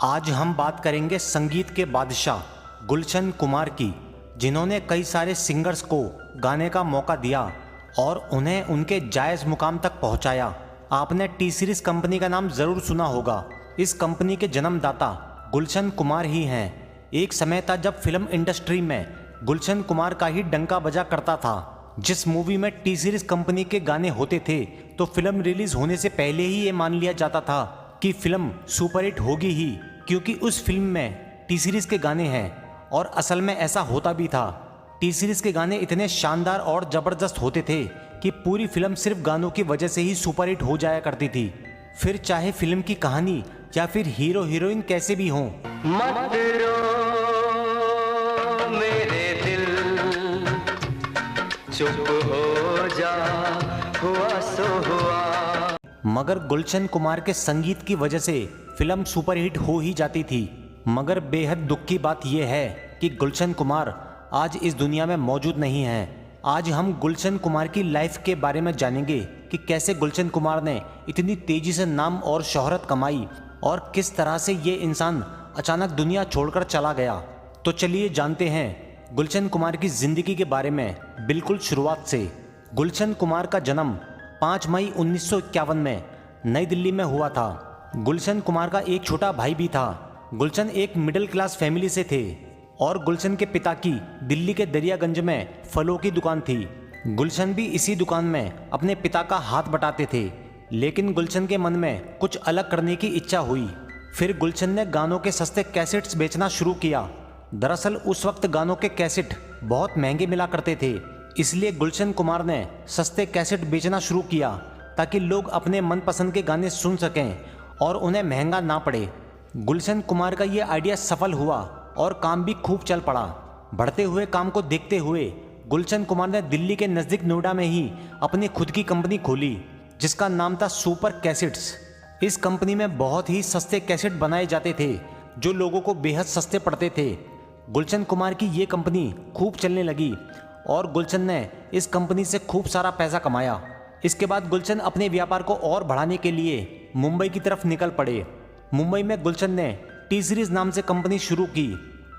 आज हम बात करेंगे संगीत के बादशाह गुलशन कुमार की, जिन्होंने कई सारे सिंगर्स को गाने का मौका दिया और उन्हें उनके जायज़ मुकाम तक पहुंचाया। आपने टी सीरीज कंपनी का नाम ज़रूर सुना होगा। इस कंपनी के जन्मदाता गुलशन कुमार ही हैं। एक समय था जब फिल्म इंडस्ट्री में गुलशन कुमार का ही डंका बजा करता था। जिस मूवी में टी सीरीज कंपनी के गाने होते थे तो फिल्म रिलीज होने से पहले ही ये मान लिया जाता था कि फिल्म सुपरहिट होगी ही, क्योंकि उस फिल्म में टी सीरीज के गाने हैं। और असल में ऐसा होता भी था। टी सीरीज के गाने इतने शानदार और ज़बरदस्त होते थे कि पूरी फिल्म सिर्फ गानों की वजह से ही सुपरहिट हो जाया करती थी। फिर चाहे फिल्म की कहानी या फिर हीरो हीरोइन कैसे भी हों। मत रो मेरे दिल, चुप हो जा, हुआ सो हुआ। मगर गुलशन कुमार के संगीत की वजह से फिल्म सुपरहिट हो ही जाती थी। मगर बेहद दुख की बात यह है कि गुलशन कुमार आज इस दुनिया में मौजूद नहीं हैं। आज हम गुलशन कुमार की लाइफ के बारे में जानेंगे कि कैसे गुलशन कुमार ने इतनी तेजी से नाम और शोहरत कमाई और किस तरह से ये इंसान अचानक दुनिया छोड़कर चला गया। तो चलिए जानते हैं गुलशन कुमार की ज़िंदगी के बारे में बिल्कुल शुरुआत से। गुलशन कुमार का जन्म 5 मई 1951 में नई दिल्ली में हुआ था। गुलशन कुमार का एक छोटा भाई भी था। गुलशन एक मिडिल क्लास फैमिली से थे और गुलशन के पिता की दिल्ली के दरियागंज में फलों की दुकान थी। गुलशन भी इसी दुकान में अपने पिता का हाथ बटाते थे। लेकिन गुलशन के मन में कुछ अलग करने की इच्छा हुई। फिर गुलशन ने गानों के सस्ते कैसेट्स बेचना शुरू किया। दरअसल उस वक्त गानों के कैसेट बहुत महंगे मिला करते थे, इसलिए गुलशन कुमार ने सस्ते कैसेट बेचना शुरू किया ताकि लोग अपने मनपसंद के गाने सुन सकें और उन्हें महंगा ना पड़े। गुलशन कुमार का ये आइडिया सफल हुआ और काम भी खूब चल पड़ा। बढ़ते हुए काम को देखते हुए गुलशन कुमार ने दिल्ली के नज़दीक नोएडा में ही अपनी खुद की कंपनी खोली, जिसका नाम था सुपर कैसेट्स। इस कंपनी में बहुत ही सस्ते कैसेट बनाए जाते थे जो लोगों को बेहद सस्ते पड़ते थे। गुलशन कुमार की ये कंपनी खूब चलने लगी और गुलशन ने इस कंपनी से खूब सारा पैसा कमाया। इसके बाद गुलशन अपने व्यापार को और बढ़ाने के लिए मुंबई की तरफ निकल पड़े। मुंबई में गुलशन ने टी सीरीज नाम से कंपनी शुरू की।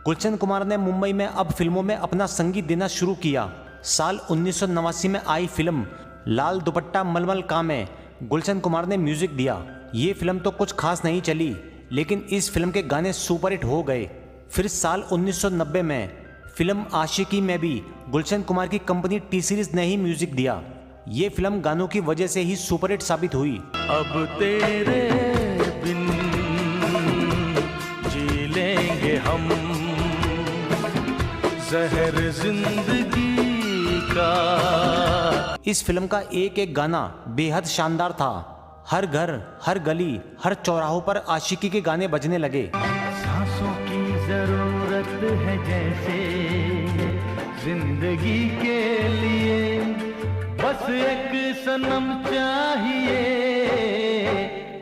गुलशन कुमार ने मुंबई में अब फिल्मों में अपना संगीत देना शुरू किया। साल 1989 में आई फिल्म लाल दुपट्टा मलमल का में गुलशन कुमार ने म्यूजिक दिया। ये फिल्म तो कुछ खास नहीं चली, लेकिन इस फिल्म के गाने सुपरहिट हो गए। फिर साल 1990 में फिल्म आशिकी में भी गुलशन कुमार की कंपनी टी सीरीज ने ही म्यूजिक दिया। ये फिल्म गानों की वजह से ही सुपरहिट साबित हुई। अब तेरे बिन जी लेंगे हम, जहर जिंदगी का। इस फिल्म का एक एक गाना बेहद शानदार था। हर घर, हर गली, हर चौराहों पर आशिकी के गाने बजने लगे। सांसों की जरूरत है जैसे जिंदगी के लिए, बस एक सनम चाहिए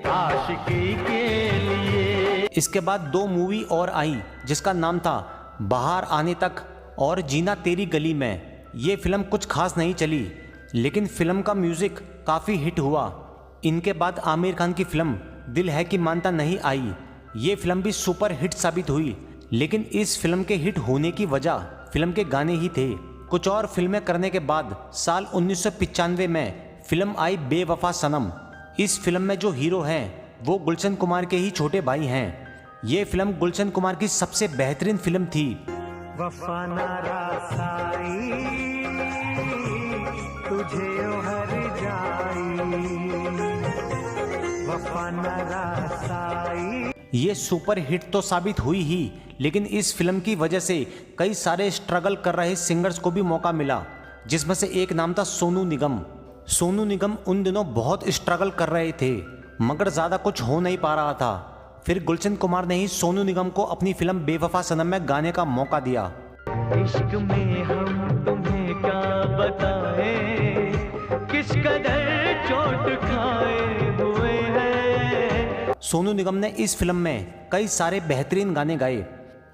आशिकी के लिए। इसके बाद 2 मूवी और आई जिसका नाम था बाहर आने तक और जीना तेरी गली में। ये फिल्म कुछ खास नहीं चली, लेकिन फिल्म का म्यूजिक काफ़ी हिट हुआ। इनके बाद आमिर खान की फिल्म दिल है कि मानता नहीं आई। ये फिल्म भी सुपर हिट साबित हुई, लेकिन इस फिल्म के हिट होने की वजह फिल्म के गाने ही थे। कुछ और फिल्में करने के बाद साल 1995 में फिल्म आई बेवफा सनम। इस फिल्म में जो हीरो हैं वो गुलशन कुमार के ही छोटे भाई हैं। ये फिल्म गुलशन कुमार की सबसे बेहतरीन फिल्म थी। वफा ना रासाई, तुझे हर जाई, वफा ना रासाई। ये सुपर हिट तो साबित हुई ही, लेकिन इस फिल्म की वजह से कई सारे स्ट्रगल कर रहे सिंगर्स को भी मौका मिला, जिसमें से एक नाम था सोनू निगम। सोनू निगम उन दिनों बहुत स्ट्रगल कर रहे थे, मगर ज़्यादा कुछ हो नहीं पा रहा था। फिर गुलशन कुमार ने ही सोनू निगम को अपनी फिल्म बेवफा सनम में गाने का मौका दिया। इश्क में हम तुम्हें क्या बताएं, किस कदर चोट खाए हुए हैं। सोनू निगम ने इस फिल्म में कई सारे बेहतरीन गाने गाए।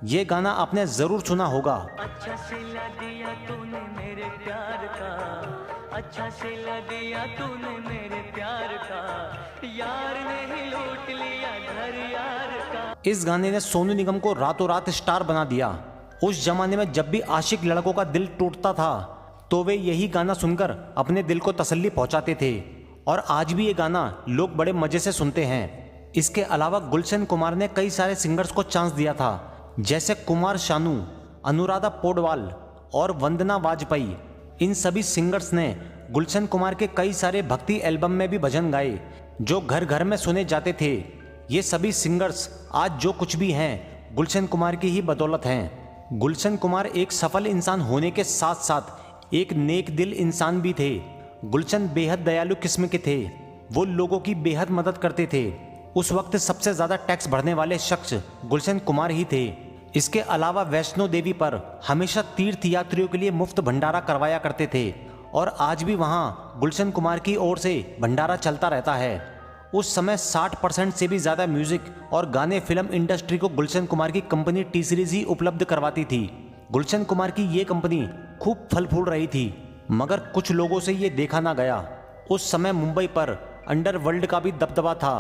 ये गाना आपने ज़रूर सुना होगा। अच्छा सिला दिया तूने मेरे प्यार का, अच्छा सिला दिया तूने मेरे प्यार का, यार ने ही लूट लिया घर यार का। इस गाने ने सोनू निगम को रातों रात स्टार बना दिया। उस जमाने में जब भी आशिक लड़कों का दिल टूटता था तो वे यही गाना सुनकर अपने दिल को तसल्ली पहुंचाते थे और आज भी ये गाना लोग बड़े मजे से सुनते हैं। इसके अलावा गुलशन कुमार ने कई सारे सिंगर्स को चांस दिया था, जैसे कुमार शानू, अनुराधा पौडवाल और वंदना वाजपेयी। इन सभी सिंगर्स ने गुलशन कुमार के कई सारे भक्ति एल्बम में भी भजन गाए जो घर घर में सुने जाते थे। ये सभी सिंगर्स आज जो कुछ भी हैं गुलशन कुमार की ही बदौलत हैं। गुलशन कुमार एक सफल इंसान होने के साथ साथ एक नेक दिल इंसान भी थे। गुलशन बेहद दयालु किस्म के थे, वो लोगों की बेहद मदद करते थे। उस वक्त सबसे ज़्यादा टैक्स भरने वाले शख्स गुलशन कुमार ही थे। इसके अलावा वैष्णो देवी पर हमेशा तीर्थ यात्रियों के लिए मुफ्त भंडारा करवाया करते थे और आज भी वहाँ गुलशन कुमार की ओर से भंडारा चलता रहता है। उस समय 60% से भी ज़्यादा म्यूजिक और गाने फिल्म इंडस्ट्री को गुलशन कुमार की कंपनी टी सीरीज ही उपलब्ध करवाती थी। गुलशन कुमार की ये कंपनी खूब फल फूल रही थी, मगर कुछ लोगों से ये देखा ना गया। उस समय मुंबई पर अंडरवर्ल्ड का भी दबदबा था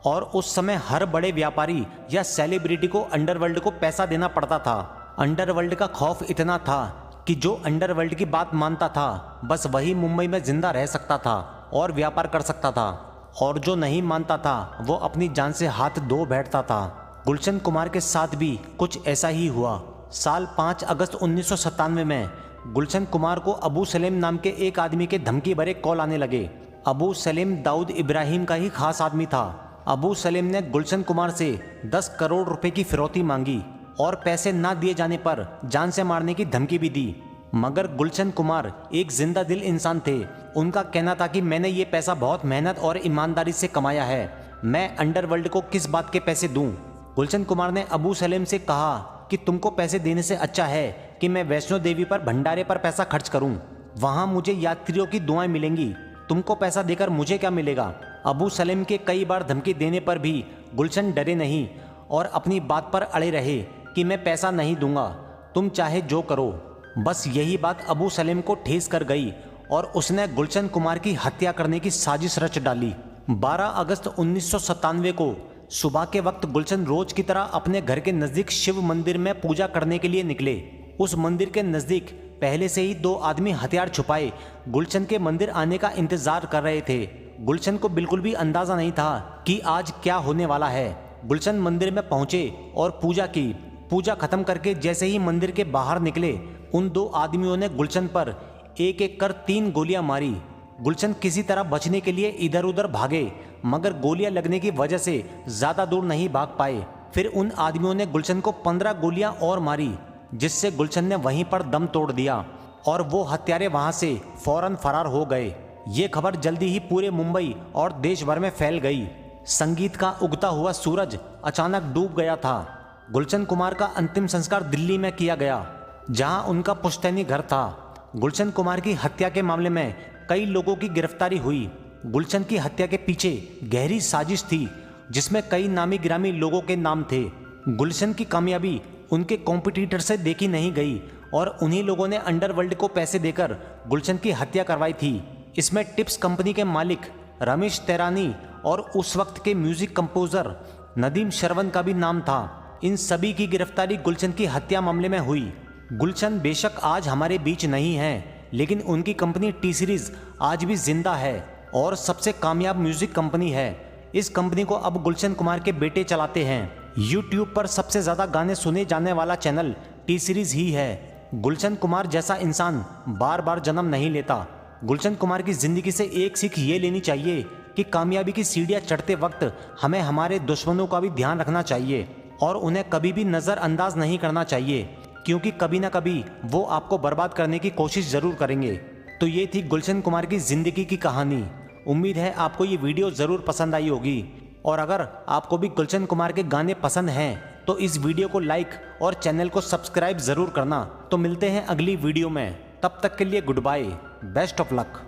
और उस समय हर बड़े व्यापारी या सेलिब्रिटी को अंडरवर्ल्ड को पैसा देना पड़ता था। अंडरवर्ल्ड का खौफ इतना था कि जो अंडरवर्ल्ड की बात मानता था बस वही मुंबई में जिंदा रह सकता था और व्यापार कर सकता था, और जो नहीं मानता था वो अपनी जान से हाथ धो बैठता था। गुलशन कुमार के साथ भी कुछ ऐसा ही हुआ। साल 5 अगस्त 1997 में गुलशन कुमार को अबू सलेम नाम के एक आदमी के धमकी भरे कॉल आने लगे। अबू सलेम दाऊद इब्राहिम का ही खास आदमी था। अबू सलेम ने गुलशन कुमार से 10 करोड़ रुपए की फिरौती मांगी और पैसे ना दिए जाने पर जान से मारने की धमकी भी दी, मगर गुलशन कुमार एक जिंदा दिल इंसान थे। उनका कहना था कि मैंने ये पैसा बहुत मेहनत और ईमानदारी से कमाया है, मैं अंडरवर्ल्ड को किस बात के पैसे दूं। गुलशन कुमार ने अबू सलेम से कहा कि तुमको पैसे देने से अच्छा है कि मैं वैष्णो देवी पर भंडारे पर पैसा खर्च करूं, वहां मुझे यात्रियों की दुआएं मिलेंगी, तुमको पैसा देकर मुझे क्या मिलेगा। अबू सलेम के कई बार धमकी देने पर भी गुलशन डरे नहीं और अपनी बात पर अड़े रहे कि मैं पैसा नहीं दूंगा, तुम चाहे जो करो। बस यही बात अबू सलेम को ठेस कर गई और उसने गुलशन कुमार की हत्या करने की साजिश रच डाली। 12 अगस्त 1997 को सुबह के वक्त गुलशन रोज की तरह अपने घर के नजदीक शिव मंदिर में पूजा करने के लिए निकले। उस मंदिर के नजदीक पहले से ही 2 आदमी हथियार छुपाए गुलशन के मंदिर आने का इंतजार कर रहे थे। गुलशन को बिल्कुल भी अंदाजा नहीं था कि आज क्या होने वाला है। गुलशन मंदिर में पहुंचे और पूजा की। पूजा खत्म करके जैसे ही मंदिर के बाहर निकले, उन 2 आदमियों ने गुलशन पर एक एक कर 3 गोलियां मारी। गुलशन किसी तरह बचने के लिए इधर उधर भागे, मगर गोलियां लगने की वजह से ज्यादा दूर नहीं भाग पाए। फिर उन आदमियों ने गुलशन को 15 गोलियां और मारी, जिससे गुलशन ने वहीं पर दम तोड़ दिया और वो हत्यारे वहां से फौरन फरार हो गए। ये खबर जल्दी ही पूरे मुंबई और देश भर में फैल गई। संगीत का उगता हुआ सूरज अचानक डूब गया था। गुलशन कुमार का अंतिम संस्कार दिल्ली में किया गया, जहां उनका पुश्तैनी घर था। गुलशन कुमार की हत्या के मामले में कई लोगों की गिरफ्तारी हुई। गुलशन की हत्या के पीछे गहरी साजिश थी, जिसमें कई नामी गिरामी लोगों के नाम थे। गुलशन की कामयाबी उनके कॉम्पिटिटर से देखी नहीं गई और उन्हीं लोगों ने अंडरवर्ल्ड को पैसे देकर गुलशन की हत्या करवाई थी। इसमें टिप्स कंपनी के मालिक रमेश तेरानी और उस वक्त के म्यूजिक कंपोजर नदीम श्रवण का भी नाम था। इन सभी की गिरफ्तारी गुलशन की हत्या मामले में हुई। गुलशन बेशक आज हमारे बीच नहीं हैं, लेकिन उनकी कंपनी टी सीरीज आज भी जिंदा है और सबसे कामयाब म्यूजिक कंपनी है। इस कंपनी को अब गुलशन कुमार के बेटे चलाते हैं। यूट्यूब पर सबसे ज़्यादा गाने सुने जाने वाला चैनल टी सीरीज ही है। गुलशन कुमार जैसा इंसान बार बार जन्म नहीं लेता। गुलशन कुमार की ज़िंदगी से एक सीख ये लेनी चाहिए कि कामयाबी की सीढ़ियाँ चढ़ते वक्त हमें हमारे दुश्मनों का भी ध्यान रखना चाहिए और उन्हें कभी भी नज़रअंदाज नहीं करना चाहिए, क्योंकि कभी ना कभी वो आपको बर्बाद करने की कोशिश ज़रूर करेंगे। तो ये थी गुलशन कुमार की ज़िंदगी की कहानी। उम्मीद है आपको ये वीडियो ज़रूर पसंद आई होगी, और अगर आपको भी गुलशन कुमार के गाने पसंद हैं तो इस वीडियो को लाइक और चैनल को सब्सक्राइब ज़रूर करना। तो मिलते हैं अगली वीडियो में, तब तक के लिए goodbye, best of luck.